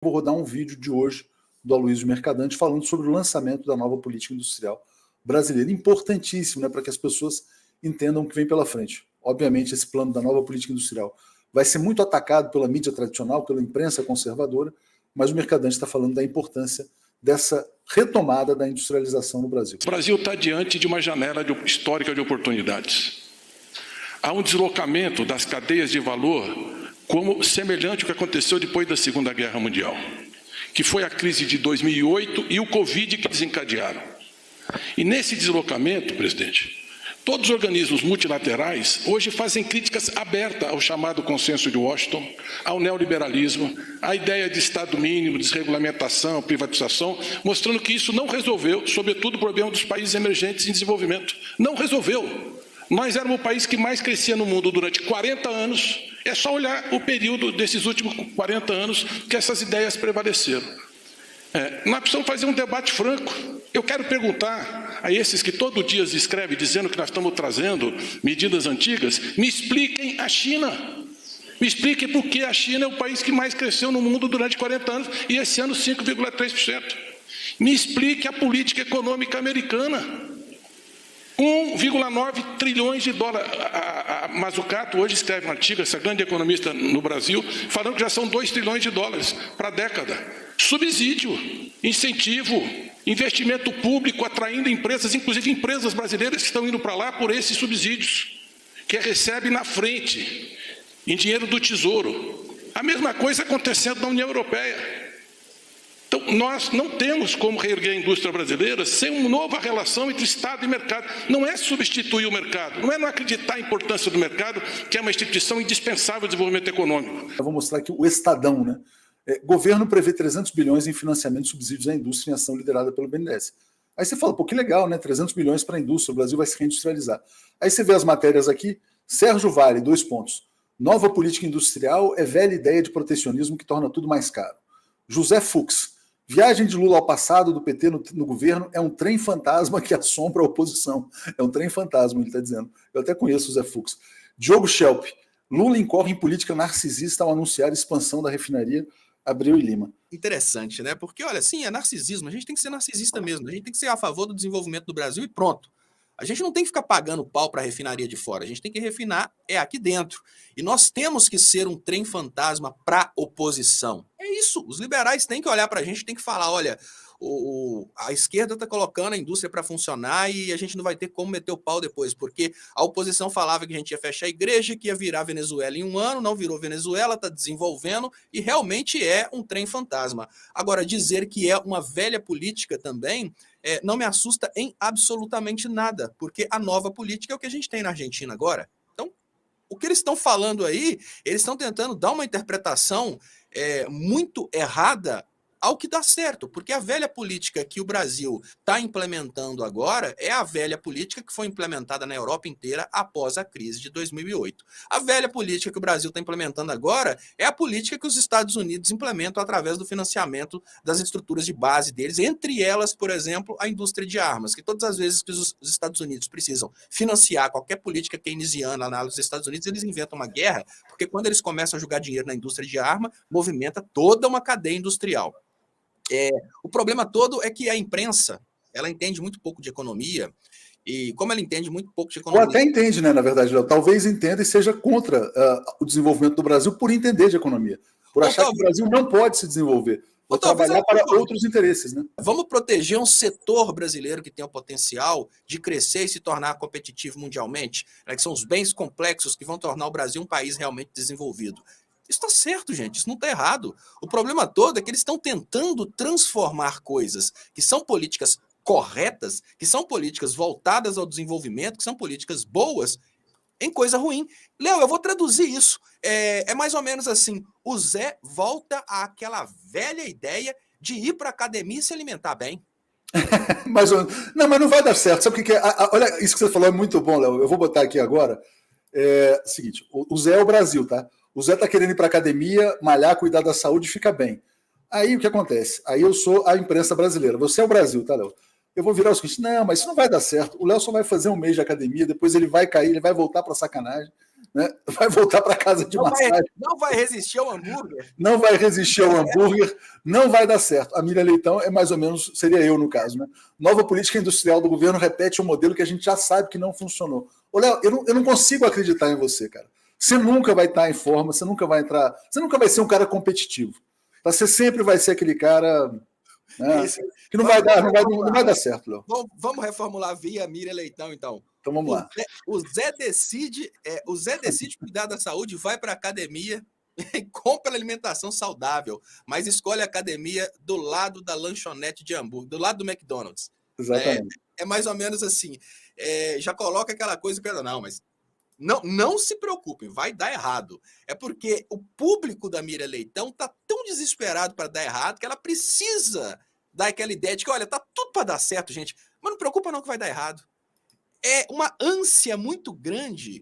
vou rodar um vídeo de hoje do Aloysio Mercadante falando sobre o lançamento da nova política industrial brasileira. Importantíssimo, né, para que as pessoas entendam o que vem pela frente. Obviamente, esse plano da nova política industrial vai ser muito atacado pela mídia tradicional, pela imprensa conservadora, mas o Mercadante está falando da importância dessa retomada da industrialização no Brasil. O Brasil está diante de uma janela histórica de oportunidades. Há um deslocamento das cadeias de valor como semelhante ao que aconteceu depois da Segunda Guerra Mundial, que foi a crise de 2008 e o Covid que desencadearam. E nesse deslocamento, presidente, todos os organismos multilaterais hoje fazem críticas abertas ao chamado consenso de Washington, ao neoliberalismo, à ideia de Estado mínimo, desregulamentação, privatização, mostrando que isso não resolveu, sobretudo, o problema dos países emergentes em desenvolvimento. Não resolveu. Nós éramos o país que mais crescia no mundo durante 40 anos. É só olhar o período desses últimos 40 anos que essas ideias prevaleceram. Nós precisamos fazer um debate franco. Eu quero perguntar a esses que todo dia escrevem dizendo que nós estamos trazendo medidas antigas, me expliquem a China. Me expliquem por que a China é o país que mais cresceu no mundo durante 40 anos e esse ano 5,3%. Me explique a política econômica americana. 1,9 trilhões de dólares. A Mazzucato hoje escreve um artigo, essa grande economista no Brasil, falando que já são 2 trilhões de dólares para a década. Subsídio, incentivo, investimento público, atraindo empresas, inclusive empresas brasileiras que estão indo para lá por esses subsídios, que recebe na frente, em dinheiro do Tesouro. A mesma coisa acontecendo na União Europeia. Então, nós não temos como reerguer a indústria brasileira sem uma nova relação entre Estado e mercado. Não é substituir o mercado, não é não acreditar na importância do mercado, que é uma instituição indispensável ao desenvolvimento econômico. Eu vou mostrar aqui o Estadão, né? Governo prevê 300 bilhões em financiamento de subsídios à indústria em ação liderada pelo BNDES. Aí você fala, pô, que legal, né? 300 bilhões para a indústria, o Brasil vai se reindustrializar. Aí você vê as matérias aqui, Sérgio Vale, 2 pontos. Nova política industrial é velha ideia de protecionismo que torna tudo mais caro. José Fux. Viagem de Lula ao passado do PT no governo é um trem fantasma que assombra a oposição. É um trem fantasma, ele está dizendo. Eu até conheço o Zé Fux. Diogo Schelp. Lula incorre em política narcisista ao anunciar expansão da refinaria Abreu e Lima. Interessante, né? Porque, olha, sim, é narcisismo. A gente tem que ser narcisista mesmo. A gente tem que ser a favor do desenvolvimento do Brasil e pronto. A gente não tem que ficar pagando pau para a refinaria de fora. A gente tem que refinar aqui dentro. E nós temos que ser um trem fantasma para a oposição. É isso. Os liberais têm que olhar para a gente, têm que falar, olha, a esquerda está colocando a indústria para funcionar e a gente não vai ter como meter o pau depois, porque a oposição falava que a gente ia fechar a igreja, que ia virar Venezuela em 1 ano, não virou Venezuela, está desenvolvendo e realmente é um trem fantasma. Agora, dizer que é uma velha política também não me assusta em absolutamente nada, porque a nova política é o que a gente tem na Argentina agora. Então, o que eles estão falando aí, eles estão tentando dar uma interpretação muito errada ao que dá certo, porque a velha política que o Brasil está implementando agora é a velha política que foi implementada na Europa inteira após a crise de 2008. A velha política que o Brasil está implementando agora é a política que os Estados Unidos implementam através do financiamento das estruturas de base deles, entre elas, por exemplo, a indústria de armas, que todas as vezes que os Estados Unidos precisam financiar qualquer política keynesiana lá nos Estados Unidos, eles inventam uma guerra, porque quando eles começam a jogar dinheiro na indústria de arma, movimenta toda uma cadeia industrial. O problema todo é que a imprensa, ela entende muito pouco de economia, e como ela entende muito pouco de economia... Ou até entende, né, na verdade, Léo? Talvez entenda e seja contra o desenvolvimento do Brasil por entender de economia, por achar que o Brasil não pode se desenvolver, ou trabalhar para outros interesses, né? Vamos proteger um setor brasileiro que tem o potencial de crescer e se tornar competitivo mundialmente, né, que são os bens complexos que vão tornar o Brasil um país realmente desenvolvido. Isso está certo, gente, isso não está errado. O problema todo é que eles estão tentando transformar coisas que são políticas corretas, que são políticas voltadas ao desenvolvimento, que são políticas boas, em coisa ruim. Léo, eu vou traduzir isso. É mais ou menos assim, o Zé volta àquela velha ideia de ir para a academia e se alimentar bem. mas não vai dar certo. Sabe o que é? Olha, isso que você falou é muito bom, Léo. Eu vou botar aqui agora. Seguinte, o Zé é o Brasil, tá? O Zé está querendo ir para a academia, malhar, cuidar da saúde e fica bem. Aí o que acontece? Aí eu sou a imprensa brasileira. Você é o Brasil, tá, Léo? Eu vou virar o seguinte, não, mas isso não vai dar certo. O Léo só vai fazer 1 mês de academia, depois ele vai cair, ele vai voltar para sacanagem. né? Vai voltar para casa de massagem. Não vai resistir ao hambúrguer. Não vai resistir ao hambúrguer, não vai dar certo. A Miriam Leitão é mais ou menos, seria eu no caso, né? Nova política industrial do governo repete um modelo que a gente já sabe que não funcionou. Ô, Léo, eu não consigo acreditar em você, cara. Você nunca vai estar em forma, você nunca vai entrar, você nunca vai ser um cara competitivo. Você sempre vai ser aquele cara, né, que não vai dar certo, Léo. Vamos reformular via Miriam Leitão, então. Então vamos lá. O Zé decide cuidar da saúde, vai para a academia e compra alimentação saudável, mas escolhe a academia do lado da lanchonete de hambúrguer, do lado do McDonald's. Exatamente. É mais ou menos assim. Já coloca aquela coisa que não, mas não se preocupem, vai dar errado. É porque o público da Miriam Leitão tá tão desesperado para dar errado que ela precisa dar aquela ideia de que, olha, tá tudo para dar certo, gente, mas não preocupa não que vai dar errado. É uma ânsia muito grande